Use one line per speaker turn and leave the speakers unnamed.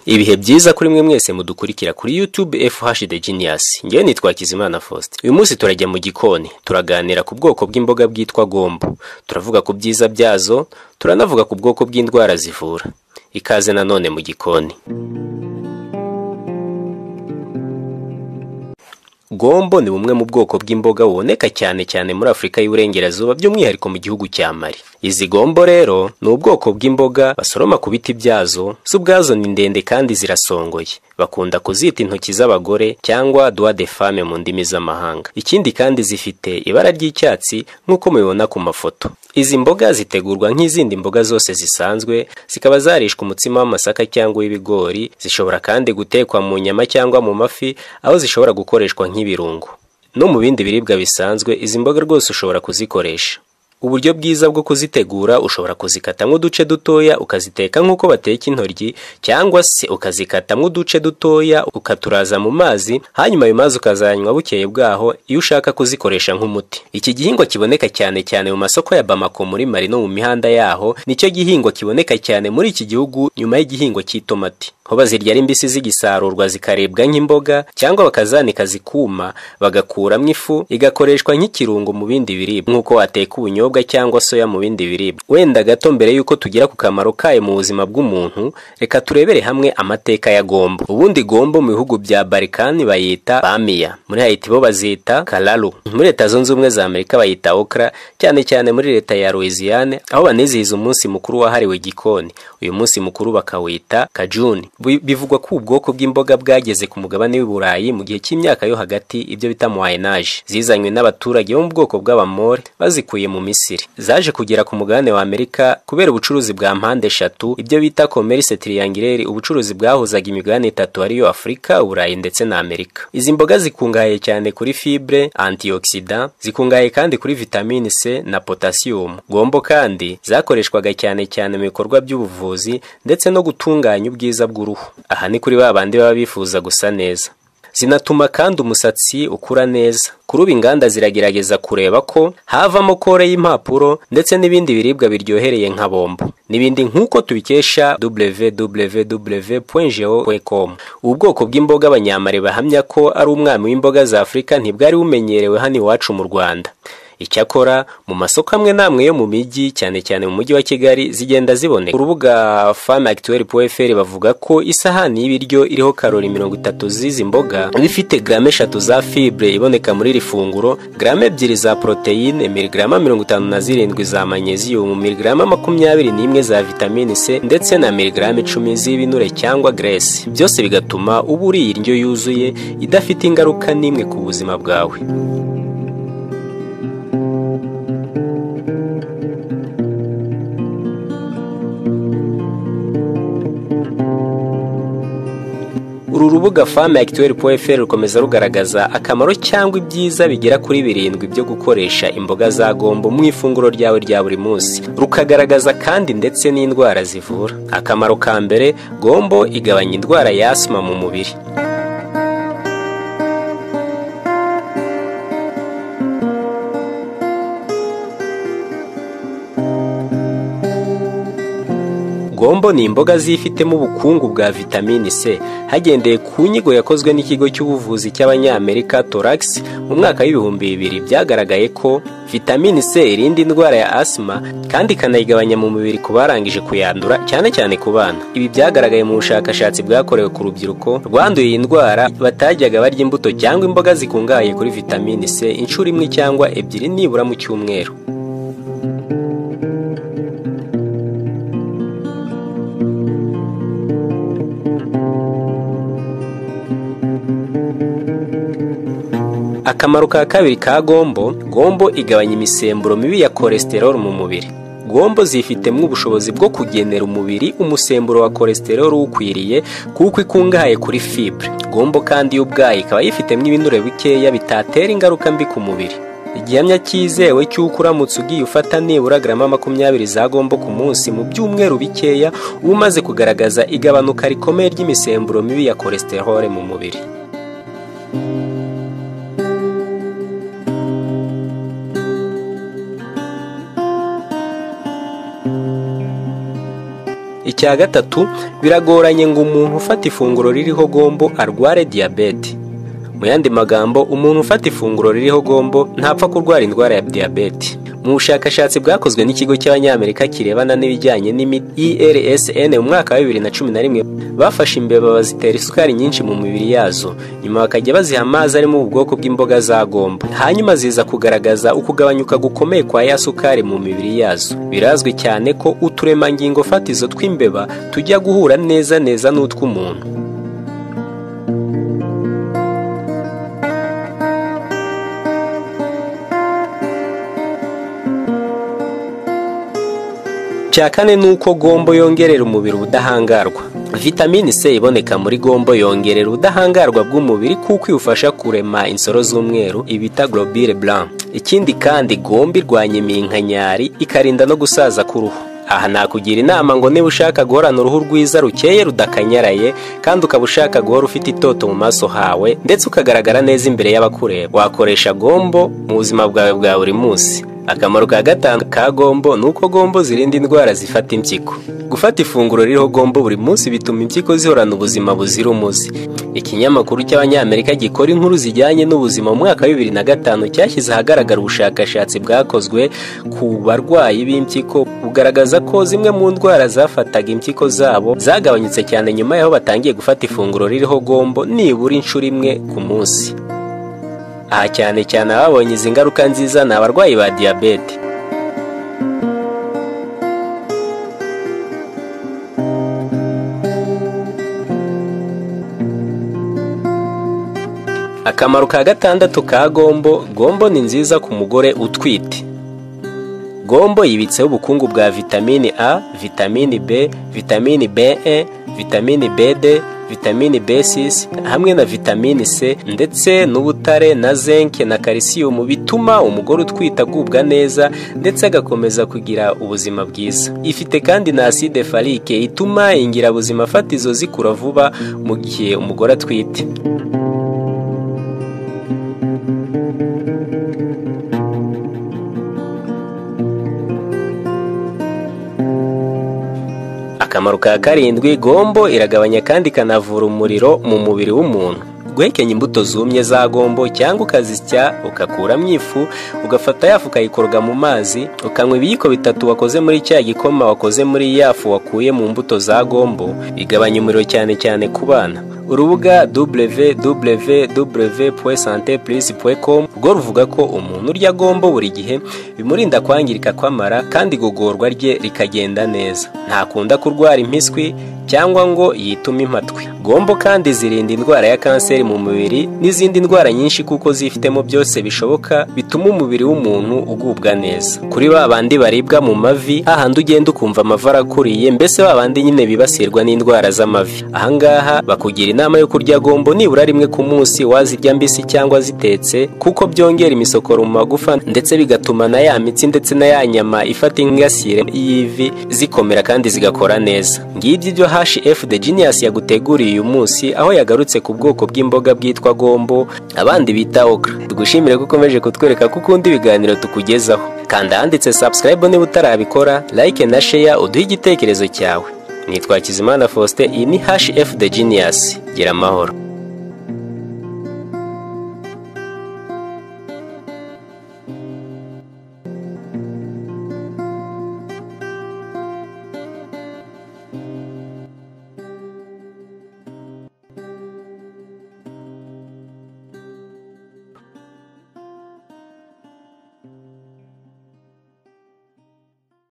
Ibihe byiza kuri mwe mwese mudukurikira kuri YouTube FH The Genius. Ngewe nitwa Kizimana Faustin. Uyu munsi turajya mu gikoni, turaganira ku bwoko bw'imboga bwitwa gombo. Turavuga ku byiza byazo, turanavuga ku bwoko bw'indwara zivura. Ikaze nanone mu gikoni. Gombo ni bumwe mu bwoko bw'imboga buboneka cyane muri Afrika y'Uburengerazuba, by'umwihariko mu gihugu cya Mali. Izi gombo rero ni ubwoko bw'imboga basoroma ku biti byazo, z'ubwazo ni ndende kandi zirasongoye. Bakunda kuzita intoki z'abagore cyangwa doigt de femme mu ndimi z'amahanga. Ikindi kandi zifite ibara ry'icyatsi nk'uko mubibona ku mafoto. Izi mboga zitegurwa nk'izindi mboga zose zisanzwe, zikaba zarishwa umutsima w'amasaka cyangwa w'ibigori. Zishobora kandi gutekwa mu nyama cyangwa mu mafi, aho zishobora gukoreshwa nk'ibirungo. No mu bindi biribwa bisanzwe, izi mboga rwose ushobora kuzikoresha. Uburyo bwiza bwo kuzitegura, ushobora kuzikatamo uduce dutoya ukaziteka nk'uko bateka intoryi, cyangwa se ukazikatamo uduce dutoya ukaturaza mu mazi, hanyuma ayo mazi ukazanywa bukeye bwaho iyo ushaka kuzikoresha nk'umuti. Iki gihingwa kiboneka cyane mu masoko ya Bamako muri Mali no mu mihanda yaho, nicyo gihingwa kiboneka cyane muri iki gihugu nyuma y'igihingwa cy'itomati. Ho bazirya ari mbisi zigisarurwa zikaribwa nk'imboga, cyangwa bakazanika zikuma bagakuramo ifu igakoreshwa nk'ikirungo mu bindi biribwa, nk'uko wateka ubunyobwa cyangwa soya mu bindi biribwa. Wenda gato mbere yuko tugera ku kamaro kayo mu buzima bw'umuntu, reka turebere hamwe amateka ya gombo. Ubundi gombo mu bihugu bya Balkani bayita bamia, muri Haiti bo bazita kalalu, muri Leta Zunze Ubumwe za Amerika bayita okra, cyane muri Leta ya Louisiane aho banizihiza umunsi mukuru wahariwe igikoni. Uyu munsi mukuru bakawita kajuni. Bivugwa ko ubwoko bw'imboga bwageze ku mugabane w'Iburayi mu gihe cy'imyaka yo hagati, ibyo bita Moyen Age. Zizanywe n'abaturage bo mu bwoko bw'Abamore bazikuye mu Misiri. Zaje kugera ku mugabane wa Amerika kubera ubucuruzi bwa mpande eshatu, ibyo bita commerce triangulaire, ubucuruzi bwahuzaga imigabane itatu ariyo Afrika, Uburayi ndetse na Amerika. Izi mboga zikungahaye cyane kuri fibre, antioxidant, zikungahaye kandi kuri vitamine C na potassium. Gombo kandi zakoreshwaga cyane mu bikorwa by'ubuvuzi ndetse no gutunganya ubwiza bw'uruhu. Aha ni kuri babandi baba bifuza gusa neza. Zinatuma kandi umusatsi ukura neza. Kuri ubu inganda ziragerageza kureba ko havamo kore y'impapuro ndetse n'ibindi biribwa biryohereye nka bombo n'ibindi, nk'uko tubikesha www.geo.com. Ubu bwoko bw'imboga Abanyamali bahamya ko ari umwami w'imboga za Afrika ntibwari bumenyerewe hano iwacu mu Rwanda. Icyakora mu masoko amwe namwe yo mu mijyi, cyane mu mujyi wa Kigali, zigenda ziboneka. Urubuga famactuel.fr bavuga ko isahani y'ibiryo iriho kalori 30 z'izi mboga bifite grame 3 za fibre iboneka muri iri funguro, grame 2 za proteine, miligrama 57 za magnesium, miligrama 21 za vitamine C ndetse na miligrama 10 z'ibinure cyangwa graisse. Byose bigatuma uba uriye indyo yuzuye idafite ingaruka n'imwe ku buzima bwawe. Uru rubuga famactuel.fr rukomeza rugaragaza akamaro cyangwa ibyiza bigera kuri 7 byo gukoresha imboga za gombo mu ifunguro ryawe rya buri munsi. Rukagaragaza kandi ndetse n'indwara zivura. Akamaro ka mbere, gombo igabanya indwara ya asma mu mubiri. Gombo ni imboga zifitemo ubukungu bwa vitamine C. Hagendeye ku nyigo yakozwe n'ikigo cy'ubuvuzi cy'Abanyamerika Thorax mu mwaka w'ibihumbi 2000, byagaragaye ko vitamine C irinda indwara ya asma kandi ikanayigabanya mu mubiri ku barangije kuyandura, cyane ku bana. Ibi byagaragaye mu bushakashatsi bwakorewe ku rubyiruko rwanduye iyi ndwara batajyaga barya imbuto cyangwa imboga zikungahaye kuri vitamine C inshuro imwe cyangwa ebyiri nibura mu cyumweru. Akamaro ka kabiri ka gombo igabanya imisemburo mibi ya cholesterol mu mubiri. Gombo zifitemo ubushobozi bwo kugenera umubiri umusemburo wa cholesterol ukwiriye kuko ikungahaye kuri fibre. Gombo kandi y'ubwayo ikaba yifitemo ibinure bikeya bitatera ingaruka mbi ku mubiri. Igihamya cyizewe cy'uko uramutse ugiye ufata nibura grama 20 za gombo ku munsi mu byumweru bikeya, uba umaze kugaragaza igabanuka rikomeye ry'imisemburo mibi ya cholesterol mu mubiri. Icya gatatu, biragoranye ngo umuntu ufata ifunguro ririho gombo arware diyabete. Mu yandi magambo, umuntu ufata ifunguro ririho gombo ntapfa kurwara indwara ya diyabete. Mu bushakashatsi bwakozwe n'ikigo cy'Abanyamerika kirebana n'ibijyanye n'imiti ERSN mu mwaka wa 2011, bafashe imbeba bazitera isukari nyinshi mu mibiri yazo, nyuma bakajya baziha amazi arimo ubwoko bw'imboga za gombo, hanyuma ziza kugaragaza ukugabanyuka gukomeye kwa ya sukari mu mibiri yazo. Birazwi cyane ko uturemangingo fatizo tw'imbeba tujya guhura neza n'utw'umuntu. Icya kane ni uko gombo yongerera umubiri ubudahangarwa. Vitamini C iboneka muri gombo yongerera ubudahangarwa bw'umubiri kuko iwufasha kurema insoro z'umweru ibita globule blanc. Ikindi kandi gombo irwanya iminkanyari ikarinda no gusaza k'uruhu. Aha nakugira inama ngo niba ushaka guhorana uruhu rwiza rukeye rudakanyaraye kandi ukaba ushaka guhora ufite itoto mu maso hawe ndetse ukagaragara neza imbere y'abakureba, wakoresha gombo mu buzima bwawe bwa buri munsi. Akamaro ka gatanu ka gombo ni uko gombo zirinda indwara zifata impyiko. Gufata ifunguro ririho gombo buri munsi bituma impyiko zihorana ubuzima buzira umuze. Ikinyamakuru cy'Abanyamerika gikora inkuru zijyanye n'ubuzima mu mwaka wa 2005 cyashyize ahagaragara ubushakashatsi bwakozwe ku barwayi b'impyiko bugaragaza ko zimwe mu ndwara zafataga impyiko zabo zagabanyutse cyane nyuma y'aho batangiye gufata ifunguro ririho gombo nibura inshuro imwe ku munsi. Aha cyane ababonye izi ngaruka nziza ni abarwayi ba diyabete. Akamaro ka gatandatu ka gombo ni nziza ku mugore utwite. Gombo yibitseho ubukungu bwa vitamini A, vitamini B, vitamini B1, vitamini B2, vitamini B6 hamwe na vitamini C ndetse n'ubutare na zinc na calcium bituma umugore utwita agubwa neza ndetse agakomeza kugira ubuzima bwiza. Ifite kandi na acide folique ituma ingirabuzima fatizo zikura vuba mu gihe umugore atwite. Akamaro ka karindwi, gombo iragabanya kandi ikanavura umuriro mu mubiri w'umuntu. Guhekenya imbuto zumye za gombo cyangwa ukazisya ugakuramo ifu, ugafata yafu ukayikoroga mu mazi, ukanywa ibiyiko 3 wakoze muri cya gikoma wakoze muri yafu wakuye mu mbuto za gombo, bigabanya umuriro cyane ku bana. Urubuga www.santeplus.com rwo ruvuga ko umuntu urya gombo buri gihe bimurinda kwangirika kw'amara kandi igogorwa rye rikagenda neza. Ntakunda kurwara impiswi cyangwa ngo yitume impatwe. Gombo kandi zirinda indwara ya kanseri mu mubiri n'izindi ndwara nyinshi kuko zifitemo byose bishoboka bituma umubiri w'umuntu ugubwa neza. Kuri babandi baribwa mu mavi, ahandi ugenda ukumva amavara akuriye, mbese babandi nyine bibasirwa n'indwara z'amavi, ahangaha bakugira inama yo kurya gombo nibura rimwe ku munsi, wazirya mbisi cyangwa zitetse kuko byongera imisokoro mu magufa ndetse bigatuma na ya mitsi ndetse na ya nyama ifata ingasire y'ivi zikomera kandi zigakora neza. Ngibyo ibyo HF The Genius yaguteguriye uyu munsi, aho yagarutse ku bwoko bw'imboga bwitwa gombo abandi bita okra. Tugushimire ko ukomeje kutwereka ko ukunda ibiganiro tukugezaho. Kanda handitse subscribe niba utarabikora, like na share uduhe igitekerezo cyawe. Nitwa Kizimana Faustin, iyi ni HF The Genius. Gira amahoro.